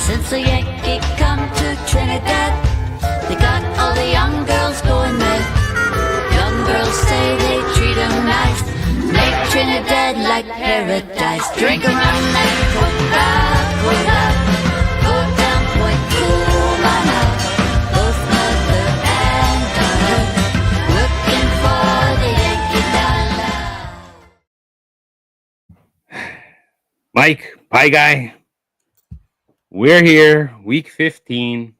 Since the Yankee come to Trinidad, they got all the young girls going mad. Young girls say they treat 'em nice, make Trinidad like paradise. Drink 'em rum and Coca-Cola, go down Point Cumana, both mother and daughter, working for the Yankee dollar. Mike, Pieguy, we're here, week 15.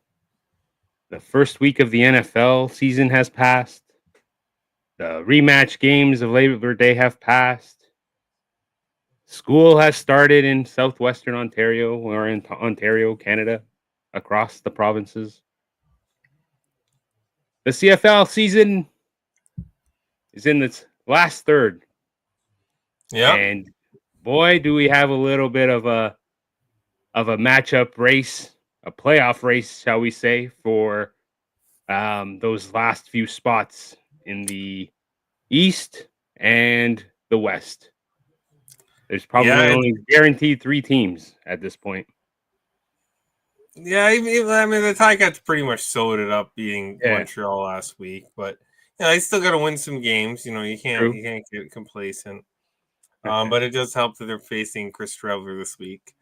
The first week of the NFL season has passed. The rematch games of Labor Day have passed. School has started in southwestern Ontario or in Ontario, Canada, across the provinces. The CFL season is in its last third. Yeah. And boy, do we have a little bit of a matchup race, a playoff race, shall we say, for those last few spots in the East and the West. There's probably only guaranteed 3 teams at this point. Yeah, I mean, the Ticats pretty much sewed it up beating Montreal last week, but they still got to win some games. You can't get complacent. But it does help that they're facing Chris Trevor this week.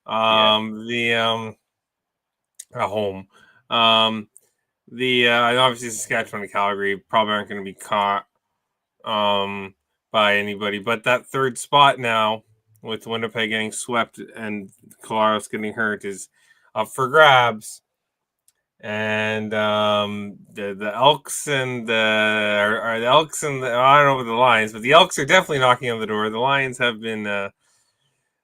At home. Obviously Saskatchewan and Calgary probably aren't going to be caught by anybody, but that third spot now with Winnipeg getting swept and Colaros getting hurt is up for grabs. And the Elks and the Elks and I don't know about the Lions, but the Elks are definitely knocking on the door. The Lions have been the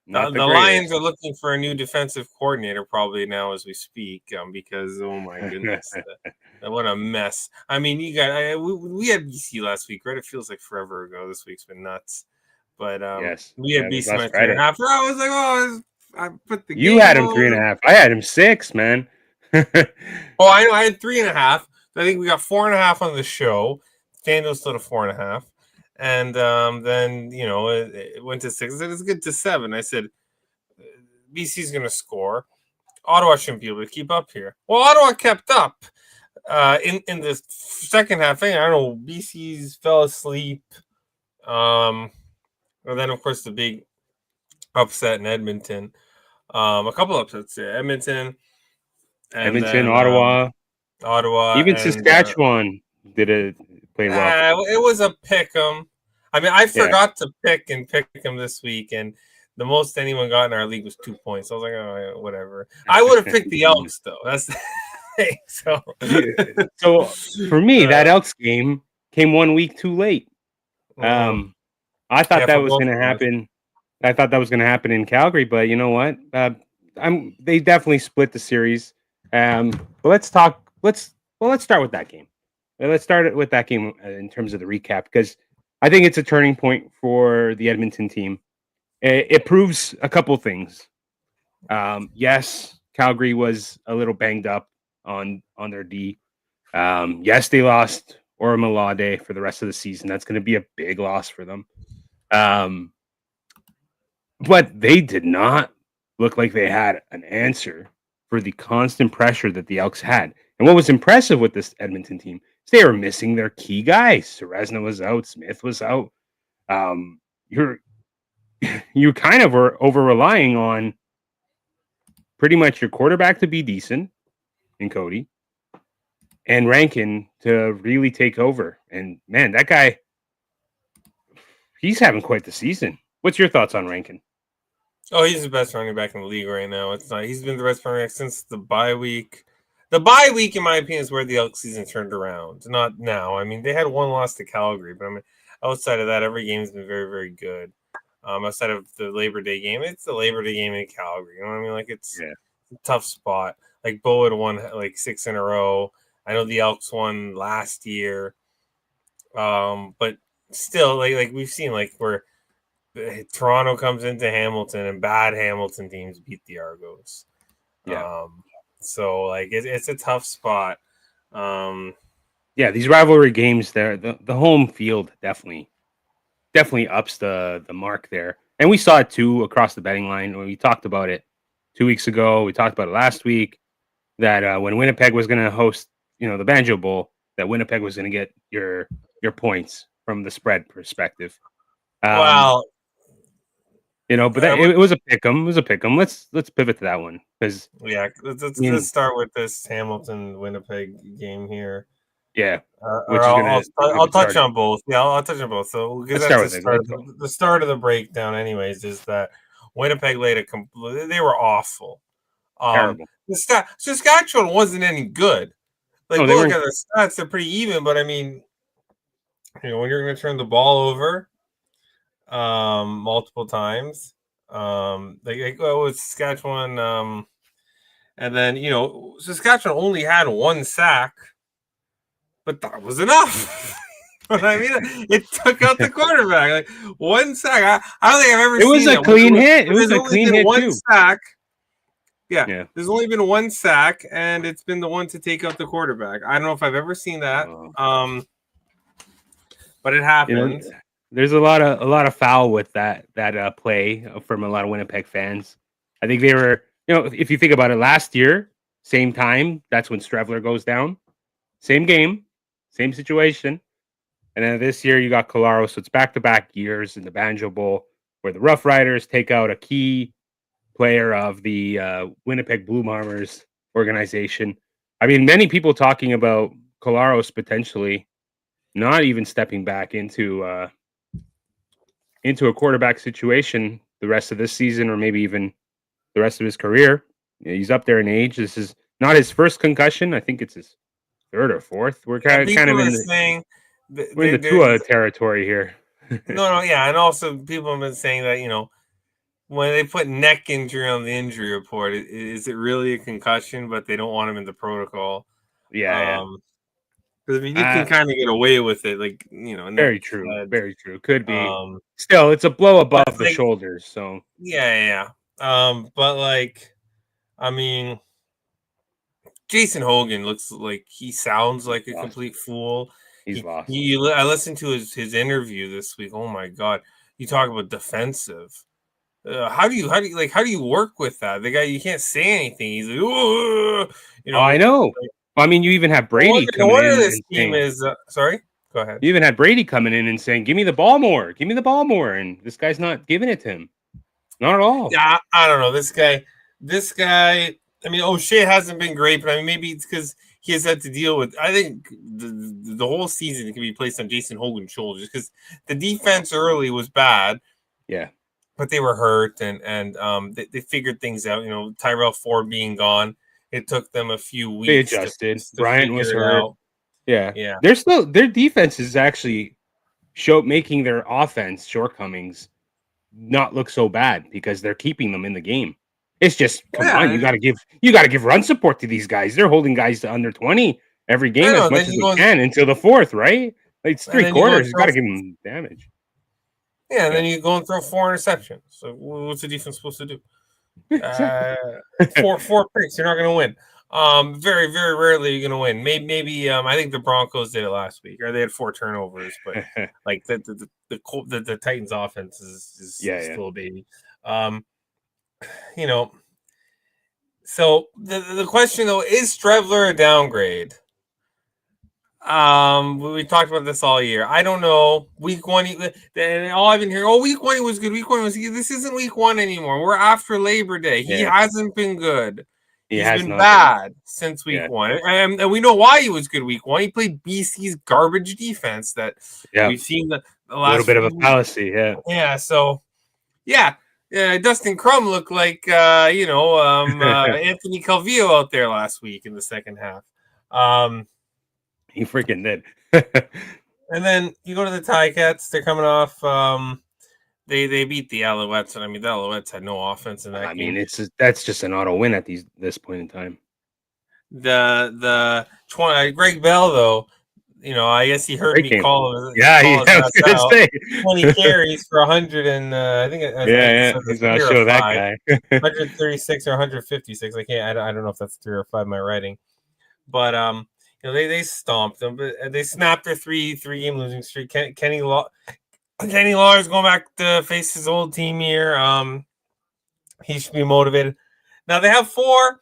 Lions are looking for a new defensive coordinator probably now as we speak, because oh my goodness, what a mess. I mean, we had BC last week, right? It feels like forever ago. This week's been nuts, but we had BC my 3.5. I was like, I put the you had him 3.5. I had him 6, man. I know. I had 3.5. I think we got 4.5 on the show. Daniel still at 4.5. And then, it went to 6. I said, it's good to 7. I said, BC's going to score. Ottawa shouldn't be able to keep up here. Well, Ottawa kept up in the second half. I don't know, BC's fell asleep. And then, of course, the big upset in Edmonton. A couple upsets there. Edmonton, Ottawa. Even Saskatchewan played well. It was a pick 'em. I mean, I forgot to pick him this week, and the most anyone got in our league was 2 points. I was like, oh, whatever. I would have picked the Elks, though. That's the thing. So for me, that Elks game came 1 week too late. I thought that was going to happen. I thought that was going to happen in Calgary, but you know what? They definitely split the series. But let's start with that game. Let's start with that game in terms of the recap, because I think it's a turning point for the Edmonton team. It proves a couple things. Yes, Calgary was a little banged up on their D. Yes, they lost Orimolade for the rest of the season. That's going to be a big loss for them. But they did not look like they had an answer for the constant pressure that the Elks had. And what was impressive with this Edmonton team is they were missing their key guys. Serezna was out. Smith was out. You kind of were over-relying on pretty much your quarterback to be decent in Cody and Rankin to really take over. And, man, that guy, he's having quite the season. What's your thoughts on Rankin? Oh, he's the best running back in the league right now. He's been the best running back since the bye week. The bye week, in my opinion, is where the Elk season turned around. Not now. I mean, they had one loss to Calgary, but I mean, outside of that, every game's been very, very good. Outside of the Labor Day game, it's the Labor Day game in Calgary. You know what I mean? Like, it's a tough spot. Like, Bo had won like 6 in a row. I know the Elks won last year. But still, like we've seen, like, where Toronto comes into Hamilton and bad Hamilton teams beat the Argos. So like it's a tough spot. These rivalry games there, the home field definitely ups the mark there. And we saw it too across the betting line when we talked about it 2 weeks ago. We talked about it last week that when Winnipeg was going to host, the Banjo Bowl, that Winnipeg was going to get your points from the spread perspective. Well, but it was a pick 'em. It was a pick 'em. Let's pivot to that one because let's start with this Hamilton Winnipeg game here. Yeah, or I'll touch on both. Yeah, I'll touch on both. So because that's the start of the breakdown, anyways, is that Winnipeg they were awful. Terrible. Saskatchewan wasn't any good. Like look at the stats; they're pretty even. But I mean, when you're going to turn the ball over multiple times, with Saskatchewan, and then Saskatchewan only had one sack, but that was enough. But I mean, it took out the quarterback. Like one sack. I don't think I've ever seen it. Was a clean hit. It was a clean hit one too. Sack. Yeah, there's only been one sack, and it's been the one to take out the quarterback. I don't know if I've ever seen that, but it happened. There's a lot of foul with that play from a lot of Winnipeg fans. I think they were, if you think about it, last year, same time, that's when Strevler goes down. Same game, same situation. And then this year you got Colaro, so it's back-to-back years in the Banjo Bowl where the Rough Riders take out a key player of the Winnipeg Blue Bombers organization. I mean, many people talking about Colaros potentially not even stepping back into a quarterback situation the rest of this season or maybe even the rest of his career. He's up there in age. This is not his first concussion. I think it's his third or fourth. We're kind of in the Tua territory here. And also people have been saying that, when they put neck injury on the injury report, is it really a concussion? But they don't want him in the protocol. Yeah. Because I mean, you can kind of get away with it, like very true, very true. Could be. Still, it's a blow above the shoulders. So but like, I mean, Jason Hogan looks like he sounds like a complete fool. He's lost. I listened to his interview this week. Oh my god, you talk about defensive. How do you work with that? The guy, you can't say anything. He's like, oh, I know. I mean, you even have Brady coming in. This team is sorry. Go ahead. You even had Brady coming in and saying, "Give me the ball more. Give me the ball more," and this guy's not giving it to him. Not at all. Yeah, I don't know. This guy. I mean, O'Shea hasn't been great, but I mean, maybe it's because he has had to deal with. I think the whole season can be placed on Jason Hogan's shoulders because the defense early was bad. Yeah. But they were hurt, and they figured things out. Tyrell Ford being gone, it took them a few weeks. They adjusted. Bryant was hurt. Yeah. Their defense is actually making their offense shortcomings not look so bad because they're keeping them in the game. It's just come on, you got to give run support to these guys. They're holding guys to under 20 every game as much as they can until the fourth, right? Like it's 3 quarters. You got to give them damage. Yeah, and then you go and throw 4 interceptions. So what's the defense supposed to do? 4 picks. You're not going to win. Very, very rarely you're going to win. Maybe I think the Broncos did it last week, or they had 4 turnovers. But like the Titans' offense is still a baby. So the question though, is Strevler a downgrade? We talked about this all year. I don't know. Week 1, and all I've been hearing, week 1 was good. Week 1 was good. This isn't week 1 anymore. We're after Labor Day. He hasn't been good. He's been bad since week 1. And we know why he was good week 1. He played BC's garbage defense that we've seen the last little bit of a fallacy. Yeah. So, Dustin Crum looked like, Anthony Calvillo out there last week in the second half. He freaking did. And then you go to the Ticats. They're coming off. They beat the Alouettes, and I mean the Alouettes had no offense in that game. I mean, that's just an auto win at this point in time. The Greg Bell though, I guess he heard me call him. Yeah, I was gonna say 20 carries for 100 and I think he's gonna show that guy 136 or 156. I don't know if that's 3 or 5 my writing, but they stomped them, but they snapped their three game losing streak. Kenny Lawler's going back to face his old team here. He should be motivated. Now they have 4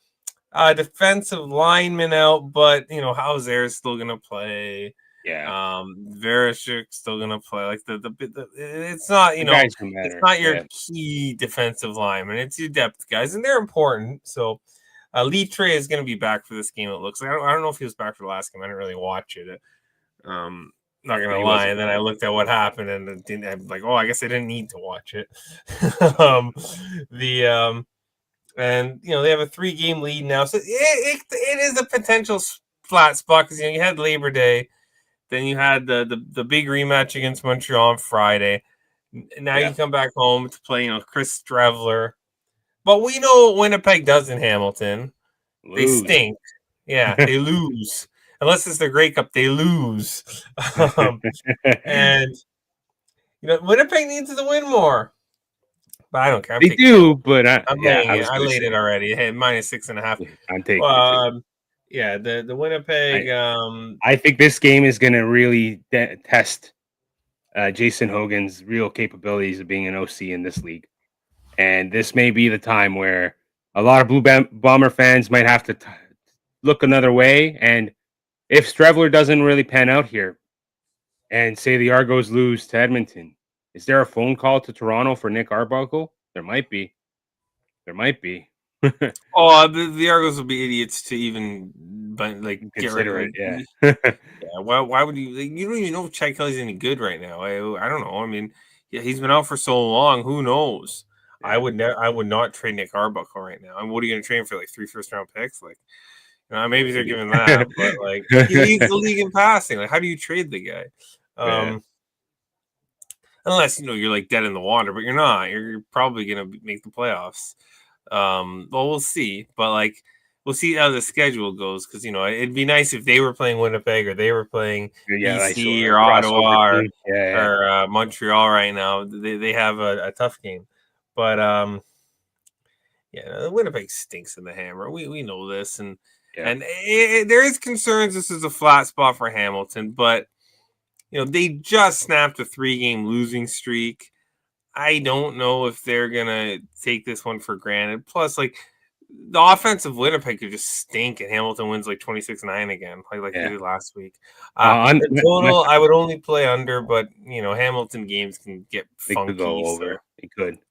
defensive linemen out, but Hauser is still gonna play. Yeah. Vereshchuk's still gonna play. Like the it's not The guys who it's matter. not your Yeah. key defensive lineman. It's your depth guys, and they're important. So Lee Trey is gonna be back for this game. It looks like I don't know if he was back for the last game. I didn't really watch it. Not gonna He lie. wasn't. And then I looked at what happened, and it didn't. I'm like, oh, I guess I didn't need to watch it. The and they have a 3-game lead now, so it is a potential flat spot because you had Labor Day, then you had the big rematch against Montreal on Friday. Now you come back home to play Chris Streveler, but we know what Winnipeg does in Hamilton. They stink. Yeah, they lose unless it's the Grey Cup. They lose, and Winnipeg needs to win more. But I don't care. They do, but I'm laying it. I was laid it already. Hey, -6.5. I'm taking it too. Yeah, the Winnipeg. I think this game is going to really test Jason Hogan's real capabilities of being an OC in this league, and this may be the time where a lot of Blue Bomber fans might have to look another way. And if Streveler doesn't really pan out here, and say the Argos lose to Edmonton, is there a phone call to Toronto for Nick Arbuckle? There might be. There might be. The Argos will be idiots to even Consider it. Yeah. Yeah. Yeah. Why would you? You don't even know if Chad Kelly's any good right now. I don't know. I mean, yeah, he's been out for so long. Who knows? Yeah. I would not trade Nick Arbuckle right now. I mean, what are you going to trade him for? Like 3 first-round picks? Like, maybe they're giving that, but like he leads the league in passing. Like, how do you trade the guy? Unless you're like dead in the water, but you're not. You're probably gonna make the playoffs. Well, we'll see, but like we'll see how the schedule goes because it'd be nice if they were playing Winnipeg or they were playing BC or Ottawa or Montreal right now. They have a tough game, but Winnipeg stinks in the Hammer. We know this, and there is concerns. This is a flat spot for Hamilton, but. They just snapped a 3-game losing streak. I don't know if they're going to take this one for granted. Plus, like, the offensive Winnipeg could just stink and Hamilton wins like 26-9 again, like they did last week. The total, I would only play under, but, Hamilton games can get funky. Could go over. So. It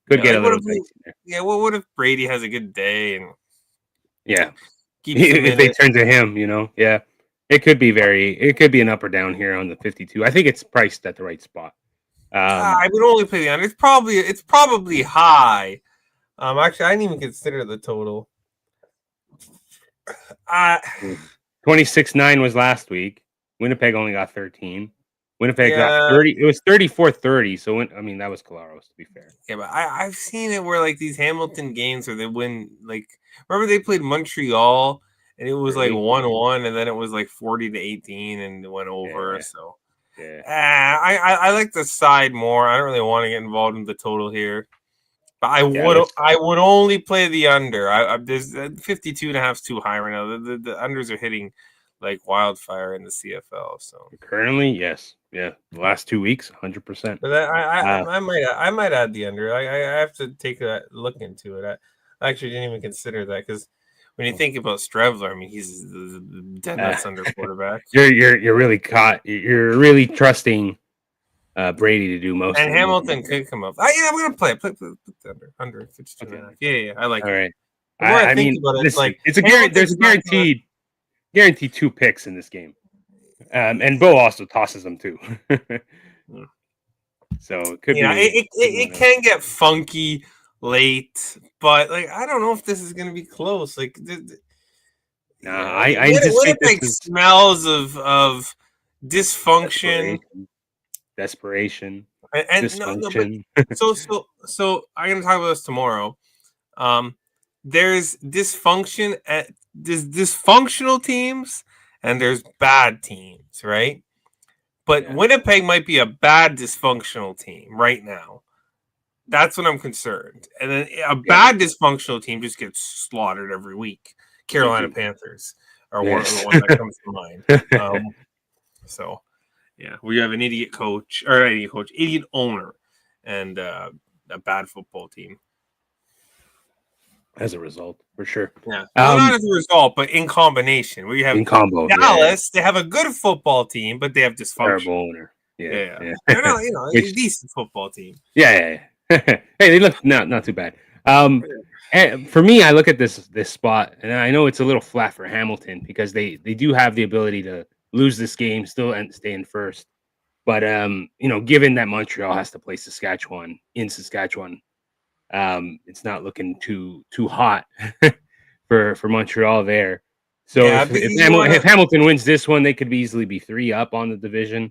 could get a little bit. Yeah, what if Brady has a good day? And if they turn to him, yeah. It could be an up or down here on the 52. I think it's priced at the right spot. I would only play the under. It's probably high. Actually, I didn't even consider the total. 26-9 was last week. Winnipeg only got 13. Winnipeg got 30. It was 34-30. So that was Colaros, to be fair. Yeah, but I've seen it where like these Hamilton games where they win. Like, remember they played Montreal. And it was like 1-1, and then it was like 40-18, and it went over. Yeah. So, I like the side more. I don't really want to get involved in the total here, but I would only play the under. There's 52.5 is too high right now. The unders are hitting like wildfire in the CFL. So currently, yes, the last 2 weeks, 100%. But I might add the under. I have to take a look into it. I actually didn't even consider that because. When you think about Streveler, I mean, he's the dead nuts under quarterback. You're really caught. You're really trusting Brady to do most. And Hamilton could come up. I'm gonna play the under 52.5. Yeah, I like it. All right. The more I think about it, it's a there's a guaranteed 2 picks in this game, and Bo also tosses them too. So it could be. It can get funky late, but like I don't know if this is going to be close. Like, I anticipate this smells of dysfunction, desperation, and dysfunction. So I'm going to talk about this tomorrow. There's dysfunction at dysfunctional teams, and there's bad teams, right? But Winnipeg might be a bad dysfunctional team right now. That's when I'm concerned. And then a bad dysfunctional team just gets slaughtered every week. Carolina Panthers are one that comes to mind. So, we have an idiot owner, and a bad football team. as a result, for sure. Yeah, not as a result, but in combination. We have in combo. Dallas. They have a good football team, but they have dysfunction. Terrible owner. Yeah. They're not, a decent football team. Yeah. Hey, they look not too bad. And for me, I look at this spot, and I know it's a little flat for Hamilton because they do have the ability to lose this game, still and stay in first. But given that Montreal has to play Saskatchewan in Saskatchewan, it's not looking too hot for Montreal there. So if Hamilton wins this one, they could easily be 3 up on the division.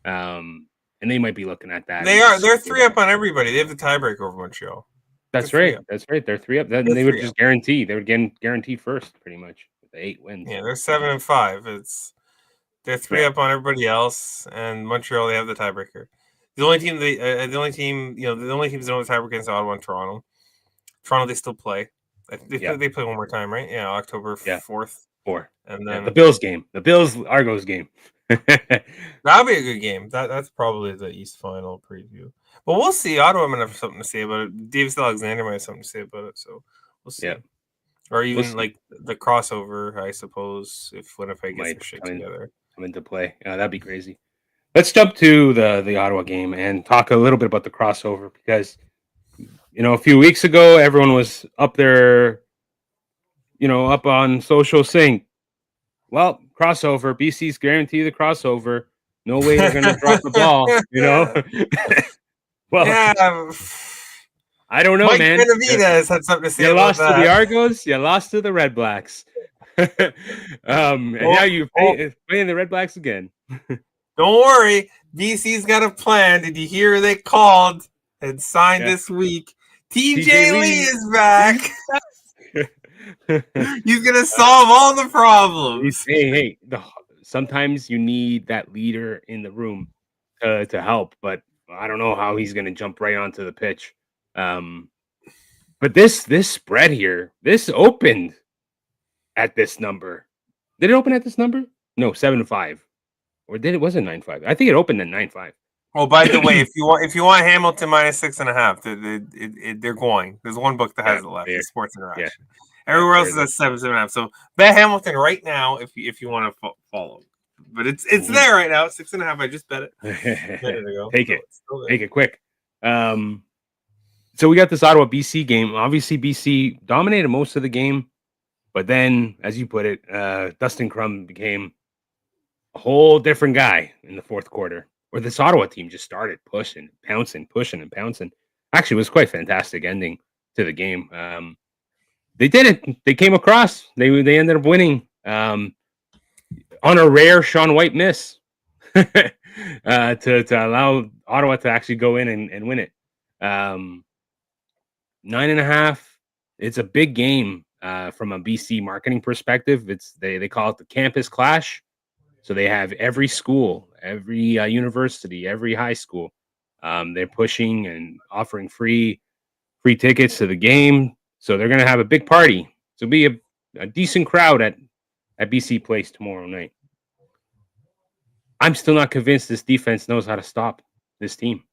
And they might be looking at that. They're 3 up on everybody. They have the tiebreaker over Montreal. That's right. They're 3 up. They would just guarantee. They would guarantee first, pretty much, with the 8 wins. Yeah, they're 7 and 5. They're 3 up on everybody else, and Montreal, they have the tiebreaker. The only teams that don't have the tiebreaker against Ottawa and Toronto. Toronto, they still play. They play one more time, right? Yeah, October 4th. 4. And then the Bills game. The Bills Argos game. That'll be a good game. That's probably the East Final preview. But we'll see. Ottawa might have something to say about it. Davis Alexander might have something to say about it. So we'll see. Yeah. Or even like the crossover, I suppose, if Winnipeg gets their shit together. Come into play. That'd be crazy. Let's jump to the Ottawa game and talk a little bit about the crossover because a few weeks ago everyone was up there, up on social saying, well, crossover, BC's guarantee the crossover. No way they're gonna drop the ball, Well, yeah. I don't know, man. Benavidez had something to say. You lost to the Argos, you lost to the Red Blacks. And now you're playing the Red Blacks again. Don't worry, BC's got a plan. Did you hear they called and signed this week? TJ Lee is back. He's gonna solve all the problems. Hey, sometimes you need that leader in the room to help, but I don't know how he's gonna jump right onto the pitch. But this spread here, this opened at this number. Did it open at this number? No, 7-5, or did it? Was it 9-5? I think it opened at 9-5. Oh, by the way, if you want Hamilton minus 6.5, they're going. There's one book that has it left. Sports Interaction. Yeah. Everywhere else is at 7.5. So bet Hamilton right now if you want to follow. But it's there right now. 6.5. I just bet it. Take it quick. So we got this Ottawa BC game. Obviously, BC dominated most of the game, but then, as you put it, Dustin Crum became a whole different guy in the fourth quarter. Where this Ottawa team just started pushing, pouncing. Actually, it was quite fantastic ending to the game. They did it. They came across. They ended up winning on a rare Sean White miss to allow Ottawa to actually go in and win it. 9.5. It's a big game from a BC marketing perspective. They call it the campus clash. So they have every school, every university, every high school. They're pushing and offering free tickets to the game. So they're going to have a big party. So it'll be a decent crowd at BC Place tomorrow night. I'm still not convinced this defense knows how to stop this team.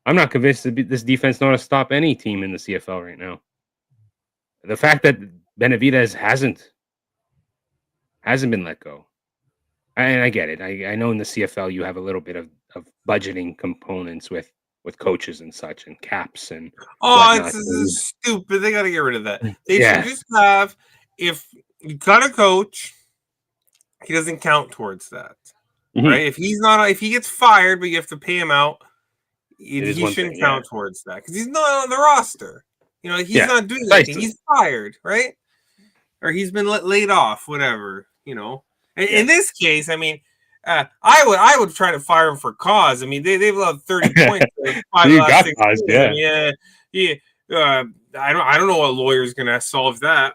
I'm not convinced that this defense knows how to stop any team in the CFL right now. The fact that Benavidez hasn't been let go. And I get it. I know in the CFL you have a little bit of budgeting components with coaches and such and caps and it's stupid. They got to get rid of that. They should just have, if you got a coach, he doesn't count towards that, right? If he gets fired, but you have to pay him out, he shouldn't count towards that because he's not on the roster. He's not doing anything. He's fired, right? Or he's been laid off, whatever. In this case, I mean, I would try to fire him for cause. I mean, they've allowed 30 points. You got cause, yeah. I don't know what lawyer is going to solve that.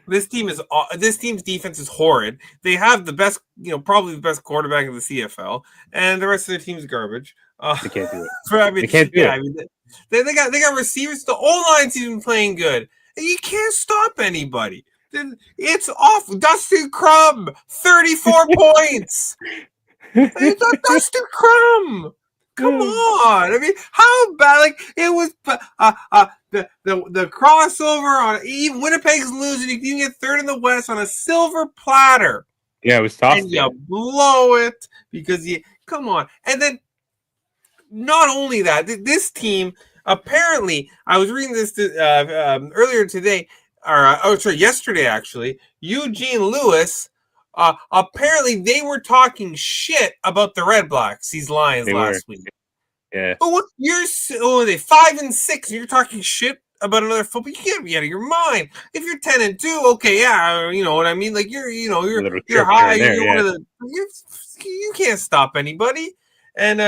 This team's defense is horrid. They have the best, probably the best quarterback in the CFL, and the rest of the team's garbage. They can't do it. They can't do it. I mean, they got receivers. The O-line's even playing good. You can't stop anybody. It's off. Dustin Crum, 34 points. It's Dustin Crum. Come on! I mean, how bad? Like it was the crossover on even Winnipeg's losing. You can get third in the West on a silver platter. Yeah, it was tough. And you blow it because you come on. And then not only that, this team apparently, I was reading this earlier today, yesterday actually. Eugene Lewis. Apparently, they were talking shit about the Red Blacks, these Lions, last week. Yeah. But what you're 5-6, you're talking shit about another football. You can't be out of your mind. If you're 10-2, okay, yeah, you know what I mean. Like you're high. You're one of the. You can't stop anybody. And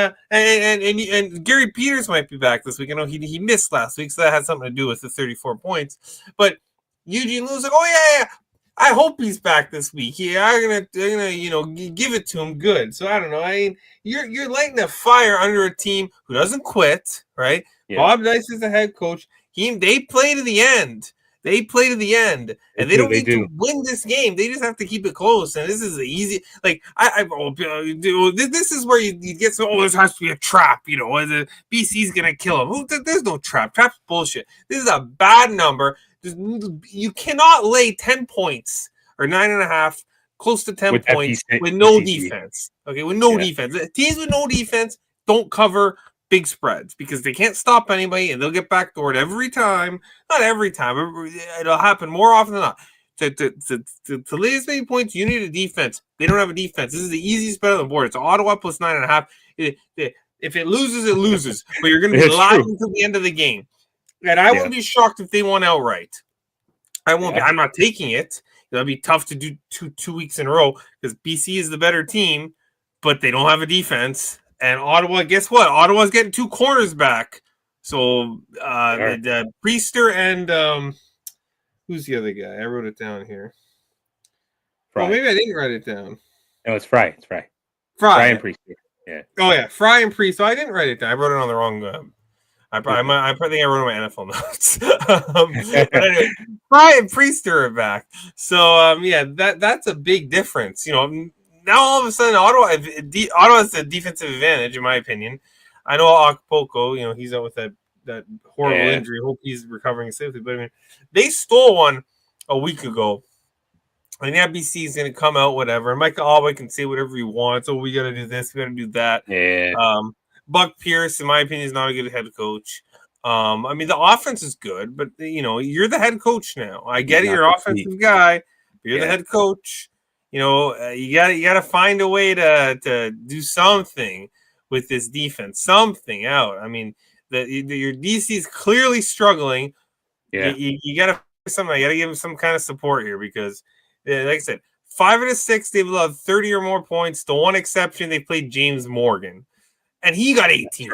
Gary Peters might be back this week. I know he missed last week, so that had something to do with the 34 points. But Eugene Lewis like, oh yeah. I hope he's back this week. Yeah, I'm gonna give it to him good. So I don't know. I mean, you're lighting a fire under a team who doesn't quit, right? Yeah. Bob Dice is the head coach. They play to the end. They play to the end, and they don't need to win this game. They just have to keep it close. And this is easy. Like this is where you get so. Oh, this has to be a trap. You know, the BC's gonna kill him. There's no trap. Trap's bullshit. This is a bad number. You cannot lay 10 points or 9.5, close to 10 points with no defense. Okay, with no defense. Teams with no defense don't cover big spreads because they can't stop anybody and they'll get backdoored every time. Not every time. It'll happen more often than not. To lay as many points, you need a defense. They don't have a defense. This is the easiest bet on the board. It's Ottawa plus 9.5. If it loses, it loses. But you're going to be live until the end of the game. And I wouldn't be shocked if they won outright. I won't be. I'm not taking it. It'll be tough to do two weeks in a row because BC is the better team, but they don't have a defense. And Ottawa, guess what? Ottawa's getting 2 corners back. So the Priester and who's the other guy? I wrote it down here. Fry. Oh, maybe I didn't write it down. No, it's Fry. It's Fry. Fry and Priester. Yeah. Oh yeah, Fry and Priester. So I didn't write it down. I wrote it on the wrong. I think I wrote my NFL notes. But anyway, Fry and Priester are back. So that's a big difference. You know, now all of a sudden Ottawa has a defensive advantage, in my opinion. I know Acapulco, you know, he's out with that horrible injury. Hope he's recovering safely. But I mean, they stole one a week ago. And the NBC is going to come out, whatever. And Michael Alway can say whatever he wants. Oh, we got to do this, we got to do that. Yeah. Buck Pierce, in my opinion, is not a good head coach. I mean, the offense is good, but you know, you're the head coach now. I get it, you're an offensive guy, but you're the head coach. You know, you got to find a way to do something with this defense, something out. I mean, your DC is clearly struggling. Yeah, you got to something. I got to give him some kind of support here because, like I said, 5-6, they've allowed 30 or more points. The one exception, they played James Morgan. And he got 18.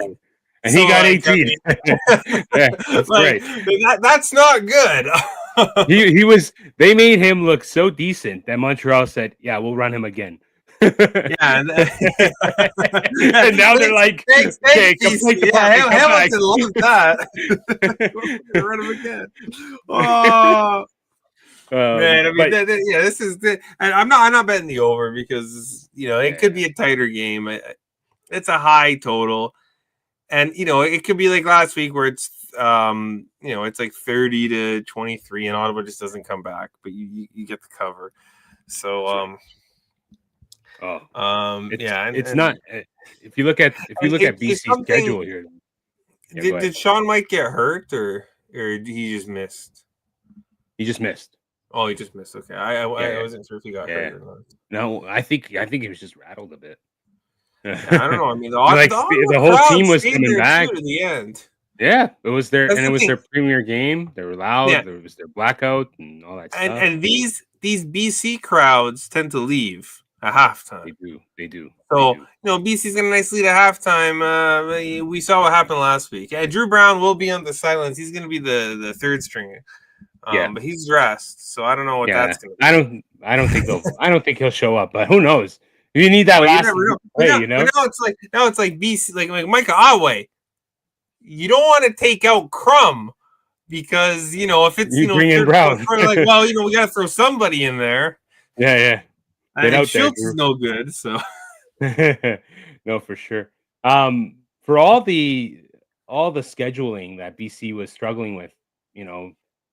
And he got 18. Yeah, that's like, great. That's not good. he was. They made him look so decent that Montreal said, "Yeah, we'll run him again." And now they're like, "Okay, complaint department, Hamilton loves that. Run him again." Oh. Man, I mean, this is the. And I'm not betting the over because you know it could be a tighter game. It's a high total, and you know it could be like last week where it's it's like 30-23, and Ottawa just doesn't come back, but you get the cover. So it's not. If you look at BC's schedule here, did Sean Mike get hurt or he just missed? He just missed. Oh, he just missed. Okay, I wasn't sure if he got hurt or not. No, I think he was just rattled a bit. I don't know. I mean, the whole team was coming back to the end. Yeah, it was their their premier game. They were loud. Yeah. There was their blackout and all that stuff. And these BC crowds tend to leave at halftime. They do. So you know, BC's got a nice lead at halftime. We saw what happened last week. Drew Brown will be on the sidelines. He's going to be the third stringer. But he's dressed, so I don't know what that's going to be. I don't think he'll show up, but who knows? You need that last play, you know. Now it's like BC, like Micah Otway. You don't want to take out Crum because you know if it's bring in Brown, like well we got to throw somebody in there. Yeah. And Schultz is no good, so no, for sure. For for all the scheduling that BC was struggling with,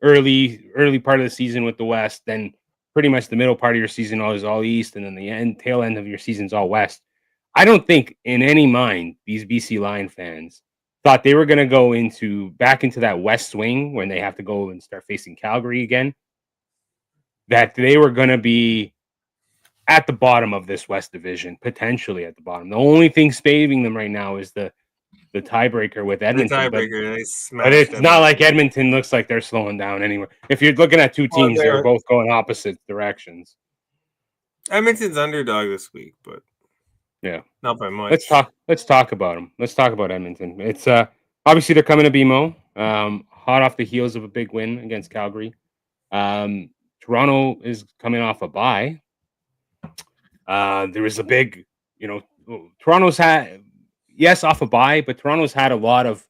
early part of the season with the West, then pretty much the middle part of your season is all East, and then the tail end of your season's all West. I don't think in any mind these BC Lion fans thought they were going to go back into that West swing when they have to go and start facing Calgary again. That they were going to be at the bottom of this West division, potentially at the bottom. The only thing saving them right now is the tiebreaker with Edmonton. The tiebreaker, but it's not like Edmonton looks like they're slowing down anywhere. If you're looking at two teams, they're both going opposite directions. Edmonton's underdog this week, but yeah, not by much. Let's talk about them. Let's talk about Edmonton. It's obviously they're coming to BMO, hot off the heels of a big win against Calgary. Toronto is coming off a bye. There was a big, Toronto's had, yes, off a bye, but Toronto's had a lot of,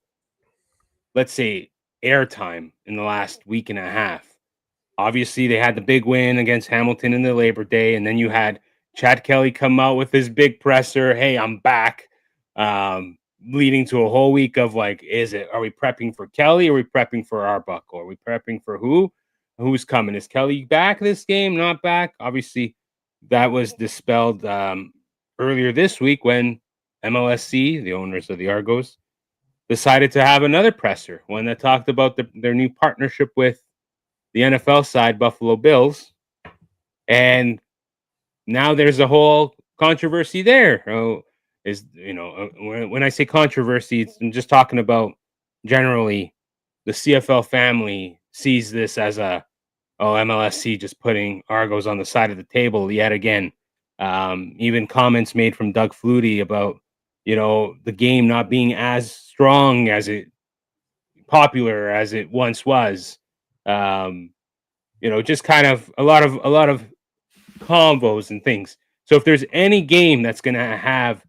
let's say, airtime in the last week and a half. Obviously, they had the big win against Hamilton in the Labor Day, and then you had Chad Kelly come out with his big presser, hey, I'm back, leading to a whole week of are we prepping for Kelly? Or are we prepping for Arbuck? Or are we prepping for who? Who's coming? Is Kelly back this game? Not back? Obviously, that was dispelled earlier this week when MLSC, the owners of the Argos, decided to have another presser, one that talked about their new partnership with the NFL side, Buffalo Bills. And now there's a whole controversy there. When I say controversy, I'm just talking about generally the CFL family sees this as MLSC just putting Argos on the side of the table yet again. Even comments made from Doug Flutie about, the game not being as strong popular as it once was. Just kind of a lot of combos and things. So if there's any game that's going to have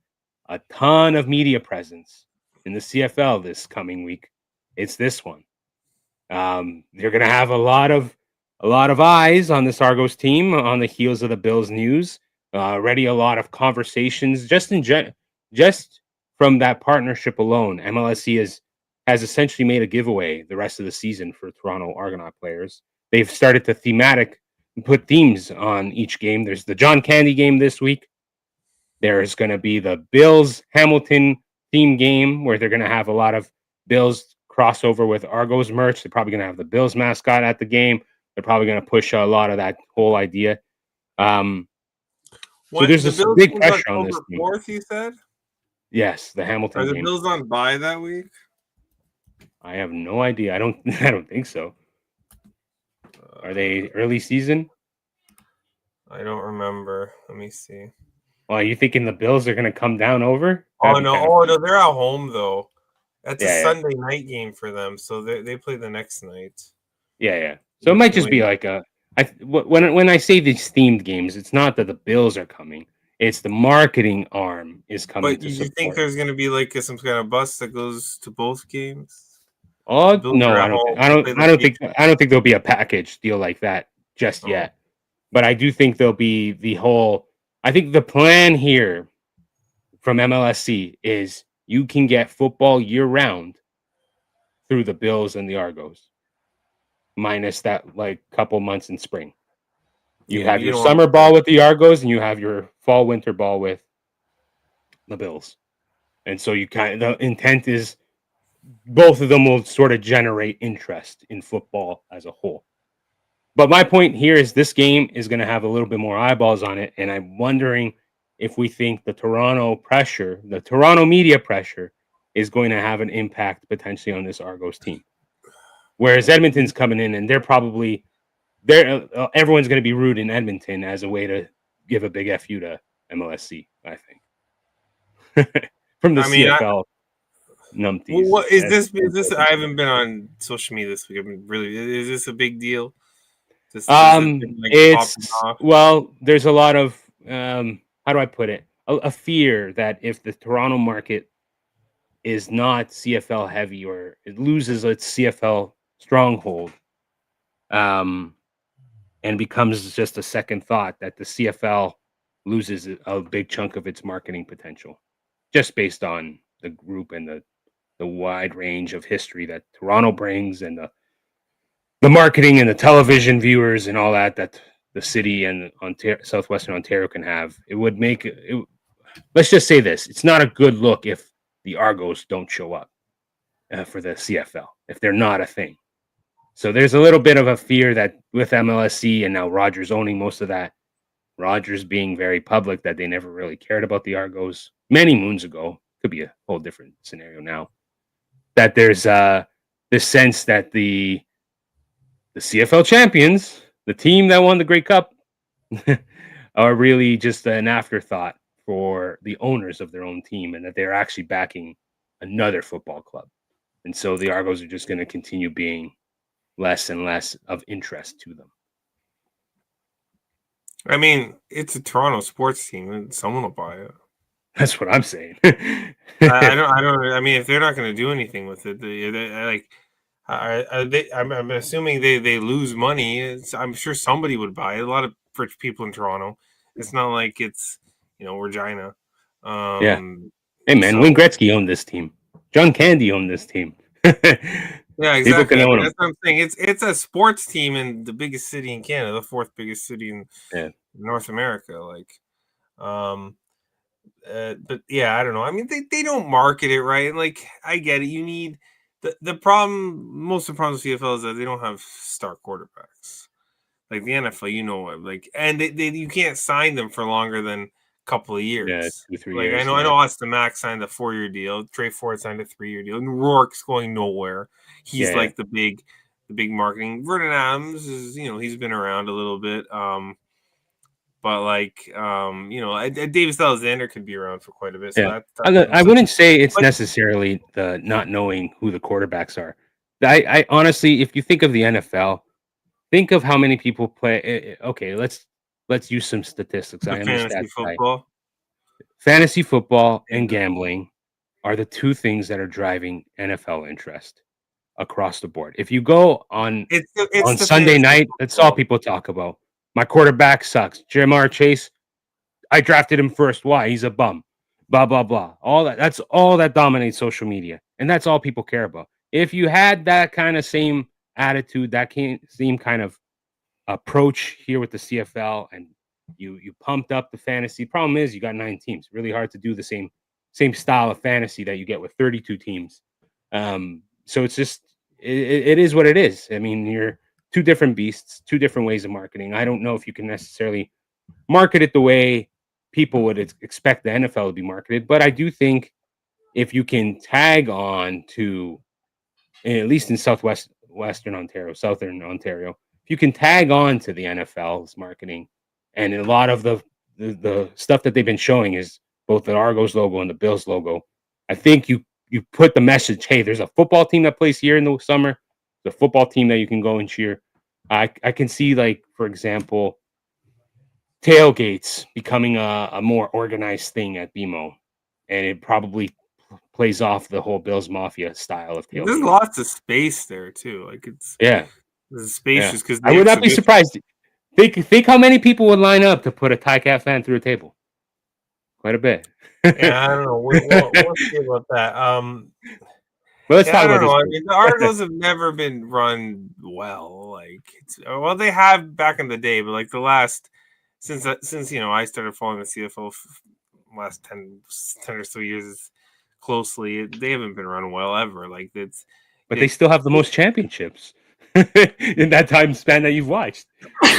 a ton of media presence in the CFL this coming week, it's this one. You're going to have a lot of eyes on this Argos team on the heels of the Bills news. Already a lot of conversations just from that partnership alone. MLSC has essentially made a giveaway the rest of the season for Toronto Argonaut players. They've started to put themes on each game. There's the John Candy game this week. There's going to be the Bills Hamilton theme game where they're going to have a lot of Bills crossover with Argos merch. They're probably going to have the Bills mascot at the game. They're probably going to push a lot of that whole idea. So there's this big pressure on this team. 4th, you said? Yes, the Hamilton Are the game. Bills on bye that week? I have no idea. I don't think so. Are they early season? I don't remember. Let me see. Well, are you thinking the Bills are going to come down over? No, they're at home though. That's a Sunday night game for them, so they play the next night. Yeah. So it might just be like when I say these themed games, it's not that the Bills are coming; it's the marketing arm is coming. But you think there's going to be some kind of bus that goes to both games? Oh no, I don't think there'll be a package deal like that just yet. But I do think there'll be I think the plan here from MLSC is you can get football year round through the Bills and the Argos, minus that couple months in spring. You have your summer ball with the Argos, and you have your fall winter ball with the Bills. And so the intent is both of them will sort of generate interest in football as a whole. But my point here is this game is going to have a little bit more eyeballs on it, and I'm wondering if we think the Toronto media pressure is going to have an impact potentially on this Argos team. Whereas Edmonton's coming in, and everyone's going to be rooting Edmonton as a way to give a big FU to MLSC, I think. From the CFL numpties. What is this? I haven't been on social media this week. Is this a big deal? There's a lot of how do I put it? A fear that if the Toronto market is not CFL heavy or it loses its CFL stronghold, and becomes just a second thought, that the CFL loses a big chunk of its marketing potential, just based on the group and the wide range of history that Toronto brings, and the marketing and the television viewers and all that the city and Southwestern Ontario can have. It would make it. Let's just say this: it's not a good look if the Argos don't show up for the CFL, if they're not a thing. So there's a little bit of a fear that with MLSC and now Rogers owning most of that, Rogers being very public that they never really cared about the Argos many moons ago. Could be a whole different scenario now. That there's this sense that the CFL champions, the team that won the Grey Cup, are really just an afterthought for the owners of their own team, and that they're actually backing another football club. And so the Argos are just going to continue being less and less of interest to them. I mean, it's a Toronto sports team, and someone will buy it. That's what I'm saying. I don't. I mean, if they're not going to do anything with it, I'm assuming they lose money. I'm sure somebody would buy it. A lot of rich people in Toronto. It's not like it's Regina. Yeah. Hey man, Wayne Gretzky owned this team. John Candy owned this team. Yeah, exactly. That's what I'm saying. It's a sports team in the biggest city in Canada, the fourth biggest city in North America. But yeah, I don't know. I mean, they don't market it right. Like, I get it. You need the problem. Most of the problems with CFL is that they don't have star quarterbacks. Like the NFL, and they you can't sign them for longer than a couple of years. Yeah, 2-3 years. I know Austin Mack signed a 4-year deal. Trey Ford signed a 3-year deal. And Rourke's going nowhere. He's the big marketing. Vernon Adams is, he's been around a little bit. But Davis Alexander could be around for quite a bit. So I wouldn't say it's necessarily the not knowing who the quarterbacks are. I honestly, if you think of the NFL, think of how many people play. Okay, let's use some statistics. Fantasy football and gambling are the two things that are driving NFL interest across the board. If you go on Sunday night, that's all people talk about. My quarterback sucks. Jamar Chase, I drafted him first. Why? He's a bum. Blah, blah, blah. All that. That's all that dominates social media. And that's all people care about. If you had that kind of same attitude, that same kind of approach here with the CFL, and you pumped up the fantasy. Problem is, you got 9 teams. Really hard to do the same style of fantasy that you get with 32 teams. So it's just, it is what it is. I mean, you're two different beasts, two different ways of marketing. I don't know if you can necessarily market it the way people would expect the NFL to be marketed, but I do think if you can tag on to, at least in Southern Ontario, if you can tag on to the NFL's marketing, and a lot of the stuff that they've been showing is both the Argos logo and the Bills logo, I think you put the message, hey, there's a football team that plays here in the summer, the football team that you can go and cheer. I can see, like, for example, tailgates becoming a more organized thing at BMO, and it probably plays off the whole Bills Mafia style of tailgating. There's lots of space there too. Like, it's there's spacious because I would not be surprised. Think how many people would line up to put a Ticat fan through a table. Quite a bit. Yeah, I don't know. We'll see about that. Well, let's talk about this. I mean, the Argos have never been run well. They have back in the day, but like the last since I started following the CFL last 10 or so years closely, they haven't been run well ever. But they still have the most championships in that time span that you've watched.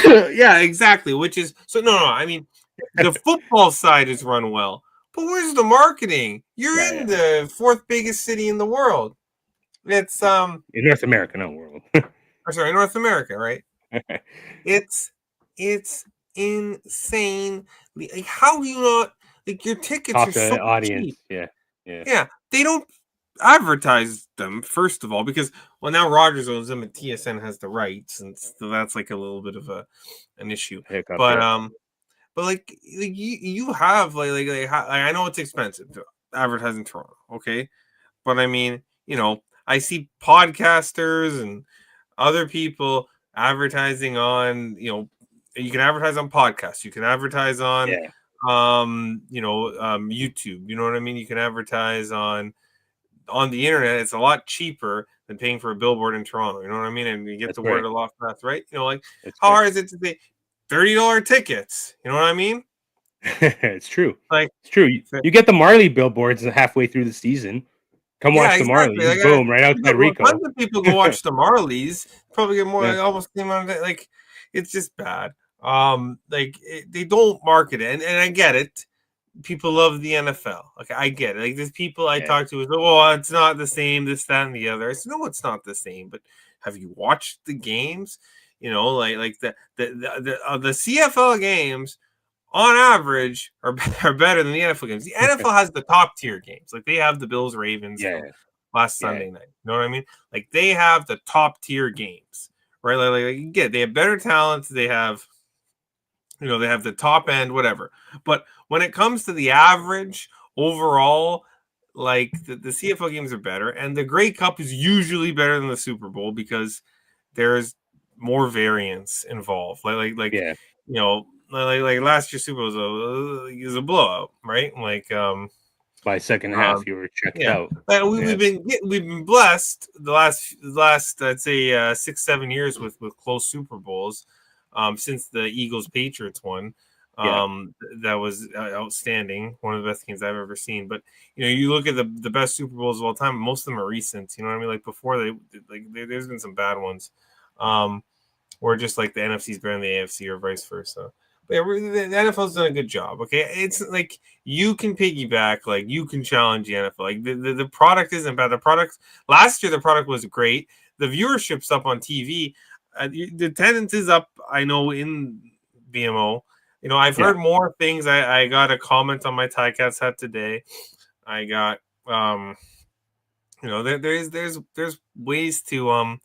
Yeah, exactly. Which is so no. I mean, the football side is run well. But where's the marketing? You're in the fourth biggest city in the world. It's in North America, not world. North America, right? It's insane. Like, how do you not, like, your tickets are so audience cheap. Yeah. They don't advertise them, first of all, because now Rogers owns them and TSN has the rights, and so that's like a little bit of an issue. But like you have I know it's expensive to advertise in Toronto, okay? But I mean, I see podcasters and other people advertising on, you can advertise on podcasts, you can advertise on YouTube. You know what I mean? You can advertise on the internet. It's a lot cheaper than paying for a billboard in Toronto. You know what I mean? And you get That's the word right. a lot faster, right? Like That's how right. hard is it to pay $30 tickets? You know what I mean? It's true. Like It's true. You get the Marley billboards halfway through the season. Come yeah, watch the exactly. Marlies. Boom, right outside Rico. Tons of people go watch the Marlies. Probably get more Yeah. like almost the amount of like. It's just bad. They don't market it, and I get it. People love the NFL. Okay, I get it. Like there's people I talk to is, oh, it's not the same, this, that, and the other. I said, no, it's not the same. But have you watched the games? Like the CFL games on average are better than the NFL games. The NFL has the top tier games. Like they have the Bills Ravens from last Sunday night. You know what I mean? Like they have the top tier games, right? Like you get they have better talent. They have they have the top end, whatever. But when it comes to the average overall, like the CFL games are better, and the Grey Cup is usually better than the Super Bowl because there's more variance involved. Like last year's Super Bowl was a blowout, right? By second half, you were checked out. We've been blessed the last I'd say 6-7 years with close Super Bowls. Since the Eagles Patriots won, that was outstanding. One of the best games I've ever seen. But you look at the best Super Bowls of all time. Most of them are recent. You know what I mean? Like before there's been some bad ones, or just like the NFC's better than the AFC or vice versa. But the NFL's done a good job. Okay, it's like you can piggyback, like you can challenge the NFL. Like the product isn't bad. The product last year, the product was great. The viewership's up on TV. The attendance is up, I know, in BMO. I've heard more things. I got a comment on my Ticats hat today. I got there's ways to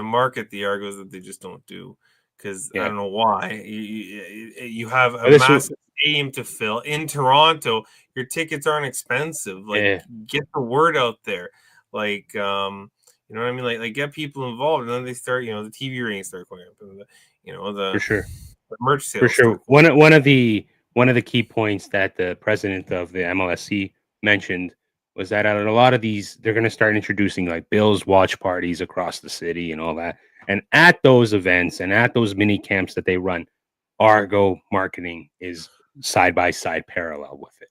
market the Argos that they just don't do because I don't know why. You have a massive stadium to fill in Toronto. Your tickets aren't expensive. Like get the word out there. Like you know what I mean? Like get people involved, and then they start. The TV ratings start going up, and the for sure, the merch sales. For sure, one of the key points that the president of the MLSC mentioned was that at a lot of these, they're going to start introducing like Bills watch parties across the city and all that. And at those events and at those mini camps that they run, Argo marketing is side by side parallel with it.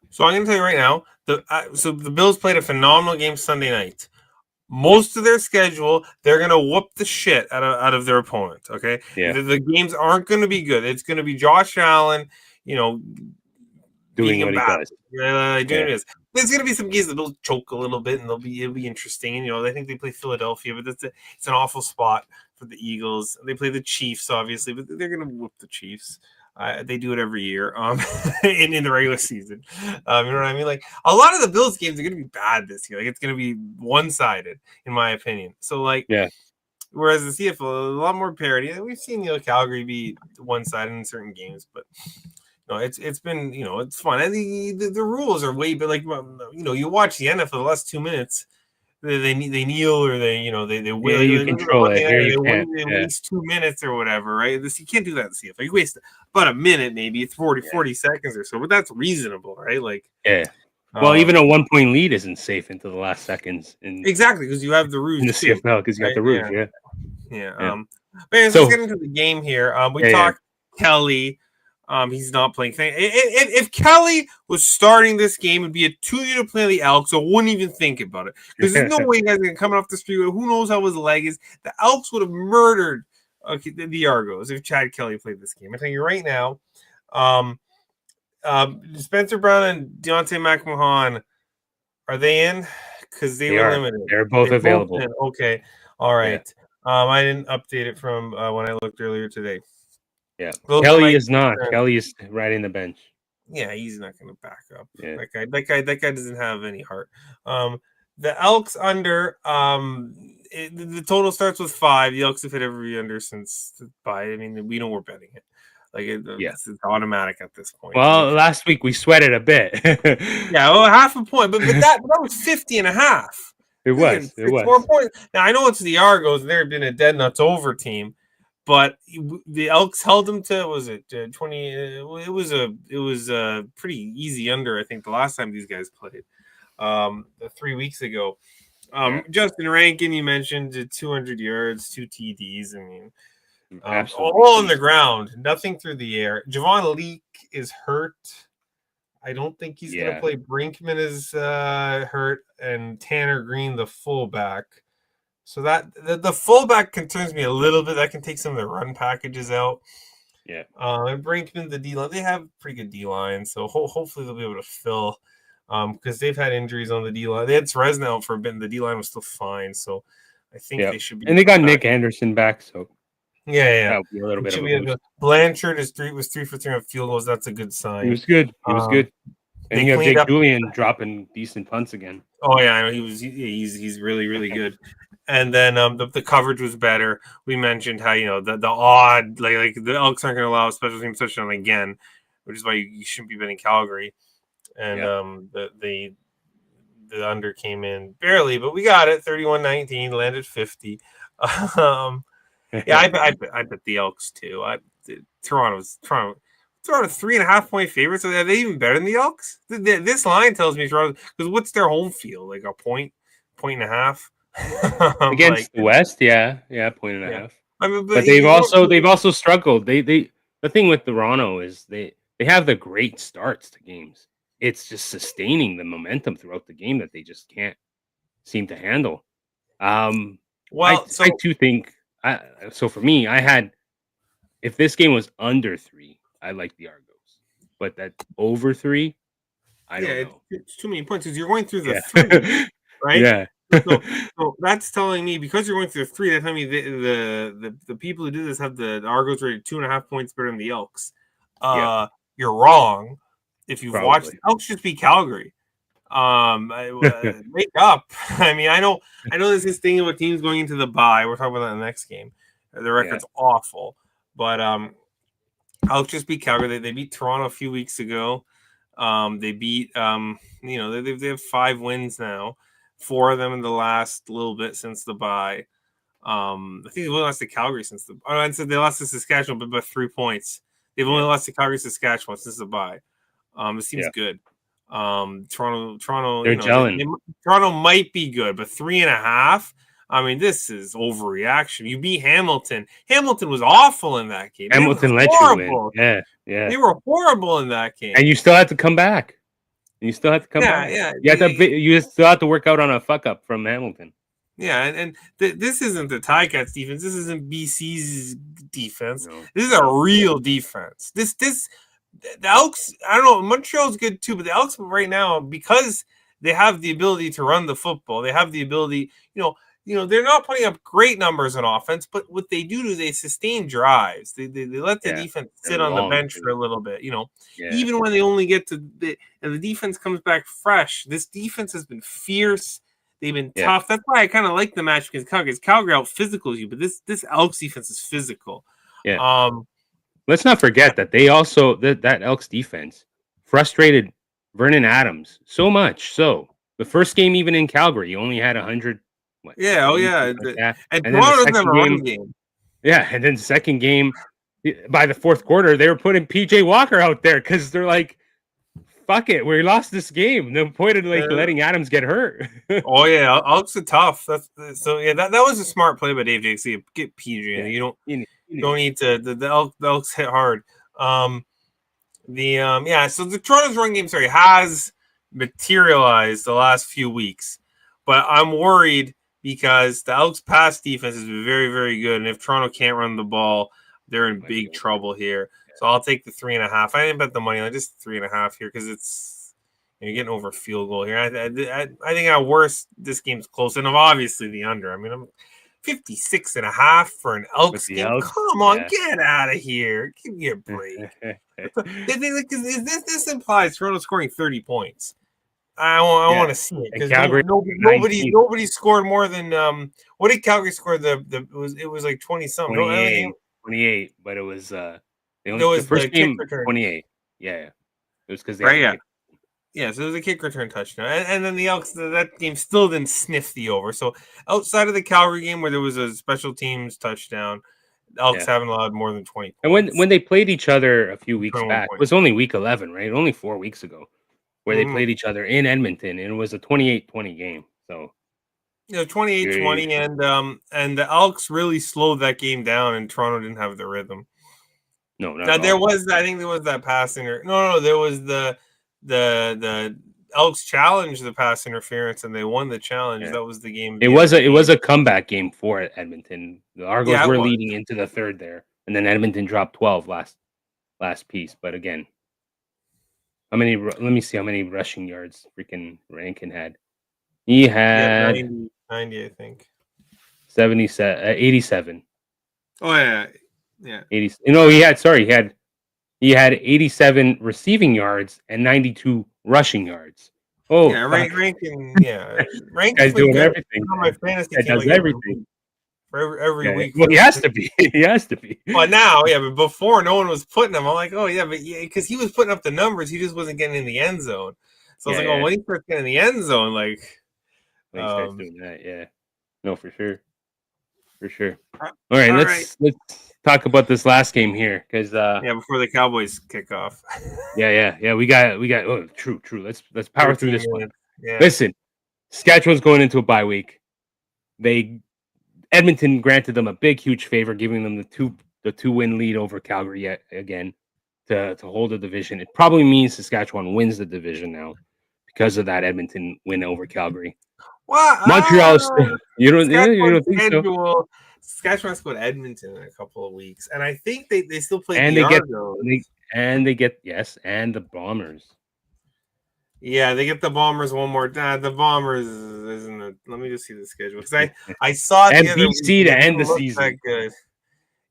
So I'm going to tell you right now, the Bills played a phenomenal game Sunday night. Most of their schedule, they're going to whoop the shit out of their opponent, okay? Yeah. The games aren't going to be good. It's going to be Josh Allen, doing what he does. Doing this. There's going to be some games that will choke a little bit, and it'll be interesting. And, I think they play Philadelphia, but it's an awful spot for the Eagles. They play the Chiefs, obviously, but they're going to whoop the Chiefs. They do it every year in the regular season. You know what I mean? Like a lot of the Bills games are going to be bad this year. Like it's going to be one-sided, in my opinion. So whereas the CFL a lot more parity. We've seen Calgary be one-sided in certain games, but it's been it's fun. And the rules are way, but you watch the NFL the last 2 minutes. They kneel or they will. You control it. Here you can't. They waste 2 minutes or whatever, right? You can't do that in CFL. You waste about a minute, maybe it's 40 seconds or so, but that's reasonable, right? Like well, even a 1 point lead isn't safe into the last seconds. Exactly because you have the Rouges in the CFL because you got the Rouges. But anyways, let's get into the game here. We talked Kelly. He's not playing. If Kelly was starting this game, it'd be a 2-year to play the Elks. I wouldn't even think about it because there's no way you guys are coming off the street. Who knows how his leg is? The Elks would have murdered the Argos if Chad Kelly played this game. I tell you right now, Spencer Brown and Deontay McMahon, are they in? Because they were limited. They're both available. Okay, all right. I didn't update it from when I looked earlier today. Yeah, Kelly is not. Kelly is riding the bench. Yeah, he's not going to back up. Yeah. That guy doesn't have any heart. The Elks under. The total starts with 5. The Elks have hit every under since the bye. I mean, we know we're betting it. It's automatic at this point. Well, last week we sweated a bit. Half a point, but that was 50.5. It was. 4 points. Now I know it's the Argos. They've been a dead nuts over team. but the Elks held them to, was it 20? It was a pretty easy under, I think, the last time these guys played, 3 weeks ago. Justin Rankin, you mentioned 200 yards, 2 TDs. I mean, all on the ground, nothing through the air. Javon Leak is hurt. I don't think he's going to play. Brinkman is hurt, and Tanner Green, the fullback. So that the fullback concerns me a little bit. That can take some of the run packages out. Yeah. And Brinkman, the D line, they have pretty good D line, so hopefully they'll be able to fill. Because they've had injuries on the D line. They had Resna out for a bit, and the D line was still fine. So I think they should be. And they got Nick Anderson back, so that'll be a little bit of a boost. Blanchard was 3 for 3 on field goals. That's a good sign. He was good. And you have Jake Julian dropping decent punts again. Oh yeah, I know he's really really good. And then the coverage was better. We mentioned how the odd like the Elks aren't going to allow a special team touchdown again, which is why you shouldn't be betting Calgary. And the under came in barely, but we got it 31-19, landed 50. I bet the Elks too. Toronto's 3.5-point favorites. Are they even better than the Elks? This line tells me Toronto, because what's their home field? Like a point and a half against the West. Point and a half. I mean, but they've also struggled. The thing with Toronto is they have the great starts to games. It's just sustaining the momentum throughout the game that they just can't seem to handle. I too think. So for me, I had, if this game was under 3, I like the Argos, but that over 3, I don't know. It's too many points because you're going through the 3, right? Yeah. So that's telling me, because you're going through the 3, that's telling me the people who do this have the Argos rated 2.5 points better than the Elks. You're wrong. If you've watched, Elks just beat Calgary. Wake up. I mean, I know there's this thing about teams going into the bye. We're talking about that in the next game. The record's awful, but Elks just beat Calgary. They beat Toronto a few weeks ago. They beat they have 5 wins now, 4 of them in the last little bit since the bye. I think they've only lost to Calgary since I said they lost to Saskatchewan, but by 3 points. They've only lost to Calgary, Saskatchewan since the bye. It seems good. Toronto, they're gelling. Toronto might be good, but 3.5. I mean, this is overreaction. You beat Hamilton. Hamilton was awful in that game. Hamilton let you win. Yeah. They were horrible in that game. And you still had to come back. back. Yeah. You still have to work out on a fuck up from Hamilton. Yeah, and this isn't the Ticats defense. This isn't BC's defense. No. This is a real defense. The Elks, I don't know, Montreal's good too, but the Elks right now, because they have the ability to run the football, they have the ability, they're not putting up great numbers on offense, but what they do, they sustain drives. They let the defense sit on the bench for a little bit, even when they only get to and the defense comes back fresh. This defense has been fierce. They've been tough. That's why I kind of like the match against Calgary. Calgary out physicals you, but this Elks defense is physical. Yeah. Let's not forget that they also that Elks defense frustrated Vernon Adams so much. So the first game, even in Calgary, he only had 100. And Toronto doesn't have a run game. Yeah, and then the second game, by the fourth quarter, they were putting PJ Walker out there because they're like, fuck it, we lost this game. The point of letting Adams get hurt. Elks are tough. That was a smart play by Dave Dixie. Get PJ. Yeah. You don't need to. The Elks hit hard. So the Toronto's run game has materialized the last few weeks, but I'm worried because the Elks pass defense has been very, very good, and if Toronto can't run the ball, they're in big trouble here. So I'll take the 3.5. I didn't bet the money on just 3.5 here because it's you're getting over a field goal here. I think at worst this game's close, and obviously the under. I mean, I'm 56.5 for an Elks game. Come on, get out of here. Give me a break. This implies Toronto scoring 30 points. I want to see it because nobody scored more than what did Calgary score? It was like 20 something. 28, but it was the first game 28. Yeah, it was because they so it was a kick return touchdown, and then the Elks that game still didn't sniff the over. So outside of the Calgary game where there was a special teams touchdown, The Elks haven't allowed more than 20 points. And when they played each other a few weeks 21 back, it points. was only week 11, right? Only 4 weeks ago, where they played each other in Edmonton, and it was a 28-20 game. So, 28-20, and the Elks really slowed that game down, and Toronto didn't have the rhythm. No, not Now at there all. was, I think there was that pass there was the Elks challenged the pass interference, and they won the challenge. Yeah. That was the game. It was a comeback game for Edmonton. The Argos were was. leading into the third there, and then Edmonton dropped 12 last piece. But again, let me see how many rushing yards freaking Rankin had. He had 90, I think. 87. Oh yeah. 80. No, he had 87 receiving yards and 92 rushing yards. Oh, yeah, Rankin. Yeah, Rankin's guy's been doing good. everything. On my fantasy Guy team, does everything for every week. Well, he has to be. He has to be. Well, now, yeah, but before no one was putting him. I'm like, oh yeah, but yeah, because he was putting up the numbers, he just wasn't getting in the end zone. So I was like, oh, when he starts getting in the end zone, like, when he starts doing that, yeah, no, for sure. All right, let's talk about this last game here, because before the Cowboys kick off. yeah, we got. Oh, true. Let's power through this one. Yeah. Listen, Saskatchewan's going into a bye week. Edmonton granted them a big, huge favor, giving them the 2-win lead over Calgary yet again to hold the division. It probably means Saskatchewan wins the division now because of that Edmonton win over Calgary. What? Montreal, you don't think so? Saskatchewan's got Edmonton in a couple of weeks, and I think they still play and the Argos. They get and the Bombers. Yeah, they get the Bombers one more time. The Bombers isn't a. Let me just see the schedule, because I saw it and the other BC week, to end the season. That good.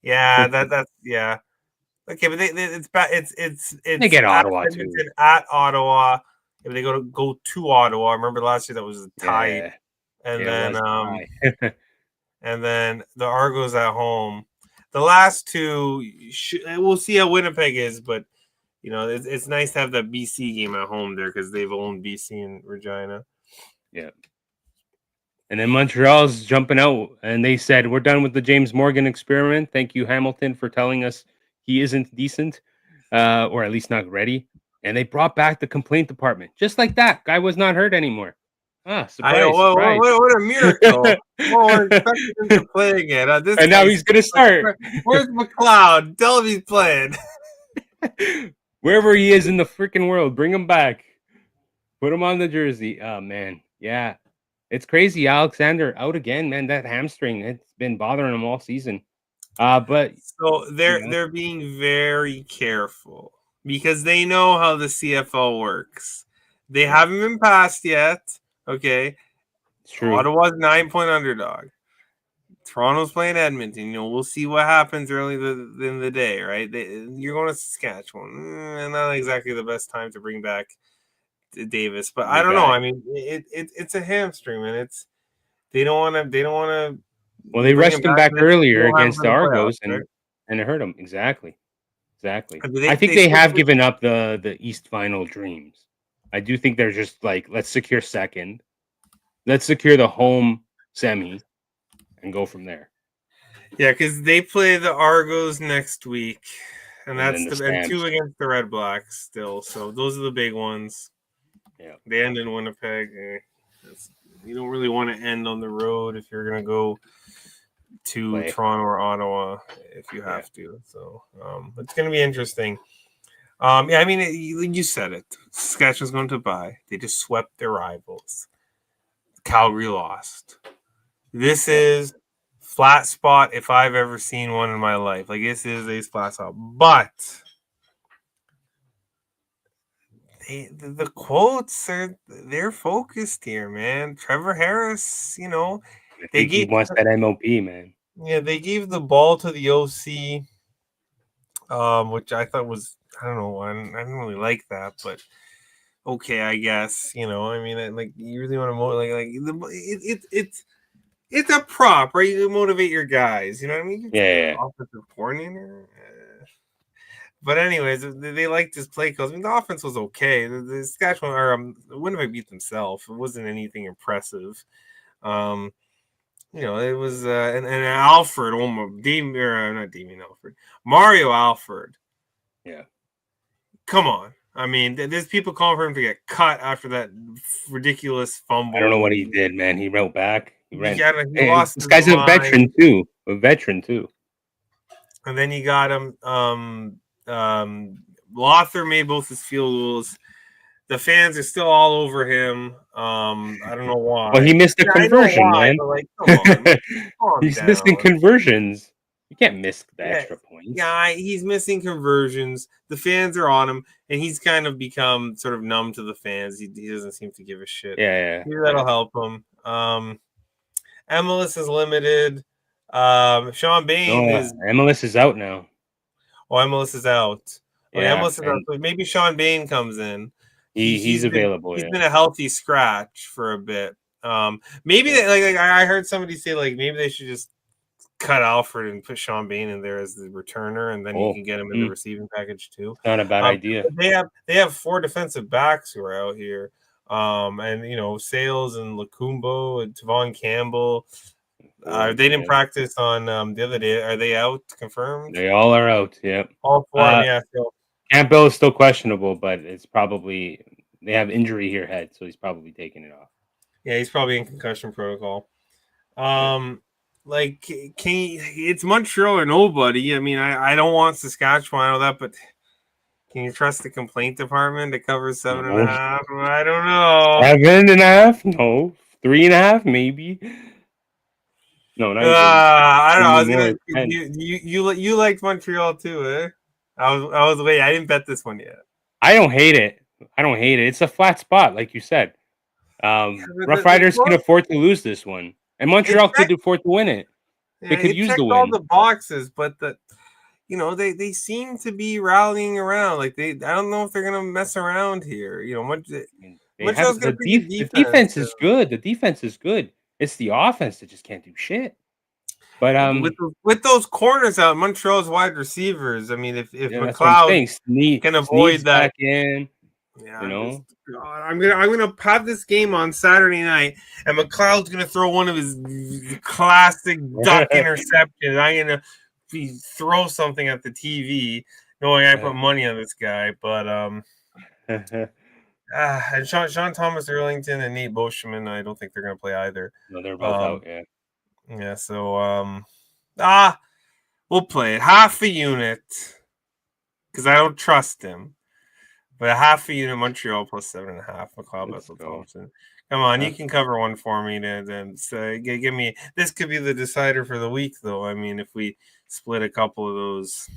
Yeah, that's yeah. Okay, but it's they get Ottawa too. At Ottawa. If they go to Ottawa, remember last year that was a tie, and then and then the Argos at home. The last two, we'll see how Winnipeg is, but it's nice to have that BC game at home there because they've owned BC and Regina. Yeah. And then Montreal's jumping out, and they said, we're done with the James Morgan experiment. Thank you, Hamilton, for telling us he isn't decent, or at least not ready. And they brought back the complaint department. Just like that. Guy was not hurt anymore. Surprise, surprise. What a miracle. We're expecting him to play again. And now he's going to start. Where's McLeod? Tell him he's playing. Wherever he is in the freaking world, bring him back. Put him on the jersey. Oh, man. Yeah. It's crazy. Alexander out again, man. That hamstring, it's been bothering him all season. But so they're being very careful because they know how the CFL works. They haven't been passed yet. Okay. It's true. Ottawa's 9-point underdog. Toronto's playing Edmonton. We'll see what happens early in the day, right? You're going to Saskatchewan. Not exactly the best time to bring back Davis, but I don't know. I mean, it's a hamstring, man. They don't want to. Well, they rushed him back earlier against the Argos, and it hurt him. Exactly. I think they have given up the East Final dreams. I do think they're just like, let's secure second, let's secure the home semi, and go from there. Yeah, because they play the Argos next week, and that's and 2 against the Red Blacks still. So those are the big ones. Yeah, they end in Winnipeg. You don't really want to end on the road if you're going to go to Toronto or Ottawa if you have to. So it's going to be interesting. I mean, you said it. Saskatchewan's going to bye. They just swept their rivals. Calgary lost. This is flat spot if I've ever seen one in my life. Like, this is a flat spot. But the quotes they're focused here, man. Trevor Harris, he wants that MOP, man. Yeah, they gave the ball to the OC, which I thought was, I don't know, I didn't really like that, but okay, I guess. I mean, like, you really want to motivate, it's a prop, right? You motivate your guys. You know what I mean? Yeah. Offensive coordinator. But anyways, they liked his play calls. I mean, the offense was okay. The Saskatchewan or Winnipeg beat themselves. It wasn't anything impressive. it was and Alfred, not Damien Alfred, Mario Alfred. Yeah. Come on. I mean, there's people calling for him to get cut after that ridiculous fumble. I don't know what he did, man. He wrote back. He ran. He lost this his guy's line. a veteran too. A veteran too. And then you got him. Lothar made both his field goals. The fans are still all over him. I don't know why. Well, he missed a conversion, man. But like, come on, He's missing conversions. You can't miss the extra points. Yeah, he's missing conversions. The fans are on him, and he's kind of become sort of numb to the fans. He doesn't seem to give a shit. Yeah. Maybe that'll help him. Emilus is limited. Sean Bain is. Emilus is out now. Oh, Emilus is out. Yeah, Emilus is out. So maybe Sean Bain comes in. He's available. He's been a healthy scratch for a bit. Maybe like I heard somebody say like maybe they should just cut Alfred and put Sean Bain in there as the returner, and then you can get him in the receiving package too. Not a bad idea. They have 4 defensive backs who are out here, and Sales and Lacumbo and Tavon Campbell. They didn't practice on the other day. Are they out? Confirmed? They all are out. Yep. All 4. Yeah. So. Campbell is still questionable, but it's probably they have injury here head, so he's probably taking it off. Yeah, he's probably in concussion protocol. Like, it's Montreal or nobody. I mean, I don't want Saskatchewan, I know that, but can you trust the complaint department to cover 7.5? I don't know. 7.5? No. 3.5? Maybe. No, not I don't know. You liked Montreal too, eh? I was waiting. I didn't bet this one yet. I don't hate it. It's a flat spot, like you said. Rough Riders can afford to lose this one, and Montreal could afford to win it. They could use the win. All the boxes, but they seem to be rallying around. Like I don't know if they're gonna mess around here. The defense is good. The defense is good. It's the offense that just can't do shit. But with those corners out, Montreal's wide receivers. I mean, if McLeod can avoid that, back in, I'm gonna have this game on Saturday night, and McLeod's gonna throw one of his classic duck interceptions. I'm gonna throw something at the TV, knowing I put money on this guy. But and Sean Thomas Erlington and Nate Boschman, I don't think they're gonna play either. No, they're both out. Yeah. Yeah, so we'll play it half a unit because I don't trust him. But a half a unit Montreal plus 7.5. McLeod Bethel Thompson. Come on, you can cover one for me. Then give me. This could be the decider for the week, though. I mean, if we split a couple of those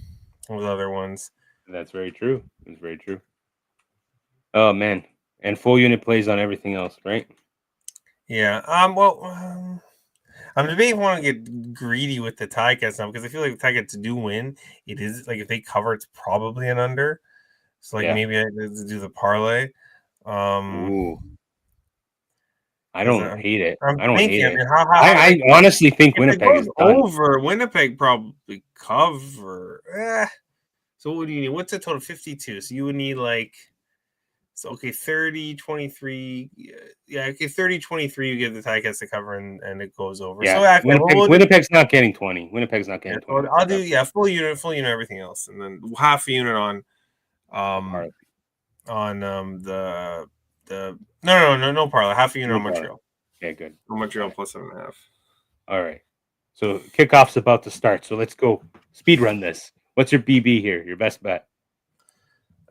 other ones. That's very true. It's very true. Oh man, and full unit plays on everything else, right? Yeah. I'm debating if I want to get greedy with the Ticats now because I feel like the Ticats do win. It is like if they cover, it's probably an under. So maybe I do the parlay. Ooh. I don't hate it. I I honestly think Winnipeg is done. Over. Winnipeg probably cover. So what do you need? What's the total? 52. So you would need 30, 23. Yeah, okay, 30, 23, you give the Ticats to cover and it goes over. Yeah, so Winnipeg's not getting 20. Winnipeg's not getting 20. I'll do full unit, everything else, and then half a unit on no parlay, half a unit on Montreal. Okay, good. Montreal plus 7.5. All right. So kickoff's about to start. So let's go speed run this. What's your BB here? Your best bet?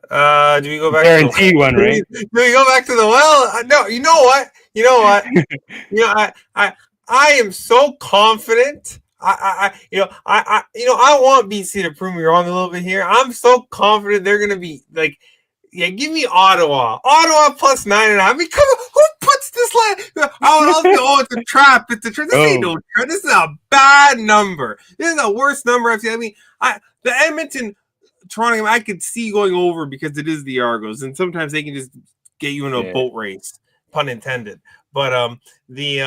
Do we go back guaranteed to the one, right? Do we go back to the well? No, you know what? I am so confident. I want BC to prove me wrong a little bit here. I'm so confident they're gonna be give me Ottawa. Ottawa plus 9.5. I mean, come on, who puts this line? It's a trap. It's a trap. This ain't no trap. This is a bad number. This is the worst number I've seen. I mean, the Edmonton Toronto game I could see going over because it is the Argos, and sometimes they can just get you in a boat race, pun intended. But they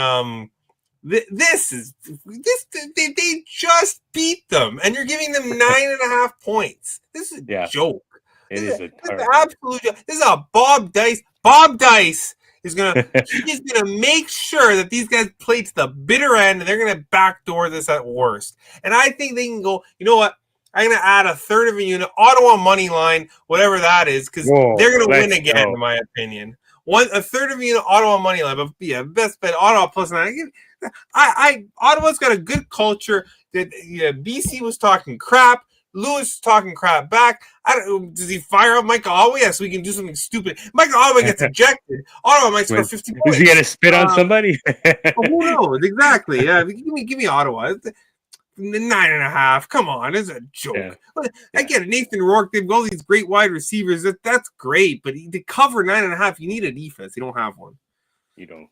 just beat them, and you're giving them 9.5 points. This is a joke. This is an absolute joke. This is a Bob Dice. Bob Dice He's gonna make sure that these guys play to the bitter end, and they're gonna backdoor this at worst. And I think they can go. You know what? I'm gonna add a third of a unit, Ottawa money line, whatever that is, because they're gonna win again, in my opinion. A third of a unit, Ottawa money line, but yeah, best bet Ottawa plus 9. Ottawa's got a good culture. That BC was talking crap. Lewis was talking crap back. Does he fire up Michael Ottawa? Yeah, so we can do something stupid. Michael Ottawa gets ejected. Ottawa might score 50 points. Is he gonna spit on somebody? Who knows? Exactly. Yeah, give me Ottawa. 9.5. Come on, it's a joke. Yeah. I get it. Nathan Rourke. They've got all these great wide receivers. That's great, but to cover 9.5, you need a defense. You don't have one. You don't.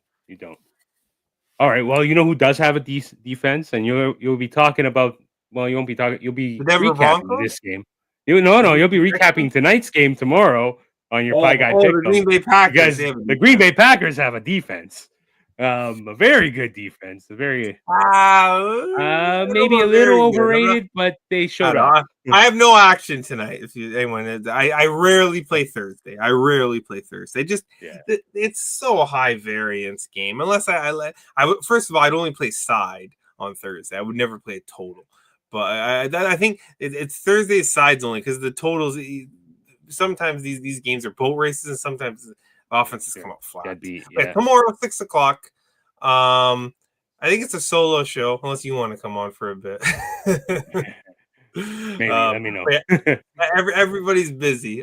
All right. Well, you know who does have a defense, and you'll be talking about. Well, you won't be talking. You'll be recapping this game. You'll be recapping tonight's game tomorrow on your Pieguy pick. The Green Bay Packers. Because the Green Bay Packers have a defense. A very good defense. A very maybe a little overrated, but they showed up. I have no action tonight. I rarely play Thursday. It's so a high variance game. Unless I first of all, I'd only play side on Thursday. I would never play a total. But I think it's Thursday sides only because the totals. Sometimes these games are boat races, and sometimes offenses come up flat. Tomorrow at 6:00. I think it's a solo show, unless you want to come on for a bit. Maybe let me know. Everybody's busy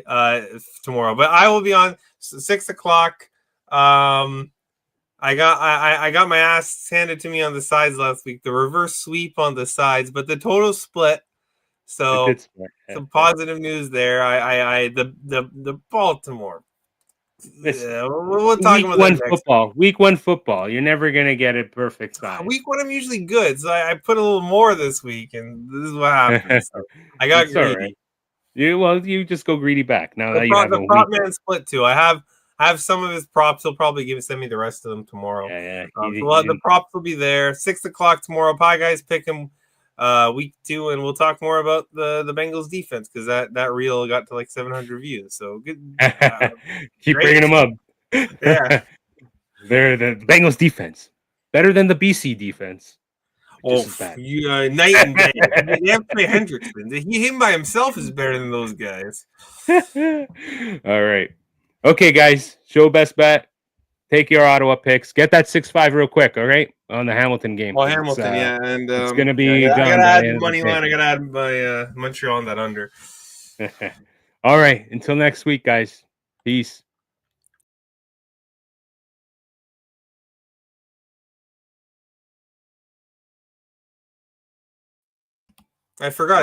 tomorrow, but I will be on 6:00. I got my ass handed to me on the sides last week. The reverse sweep on the sides, but the total split. So some positive news there. The Baltimore. Yeah, we'll talk about that next football. Week 1 football. You're never gonna get it perfect size. Week 1, I'm usually good, so I put a little more this week, and this is what happens. So I got greedy. Right. You just go greedy back now. The prop man split too. I have some of his props. He'll probably send me the rest of them tomorrow. The props will be there. 6:00 tomorrow. Pieguys pick him week 2, and we'll talk more about the Bengals defense because that reel got to like 700 views. So good. Keep bringing them up. Yeah, they're the Bengals defense better than the BC defense. Night and day. They have to play Hendrickson. Him by himself is better than those guys. All right. Okay, guys. Show best bet. Take your Ottawa picks. Get that 6-5 real quick, all right? On the Hamilton game. Well, Hamilton, and it's going to be I got to add the money line. I got to add my Montreal on that under. All right. Until next week, guys. Peace. I forgot.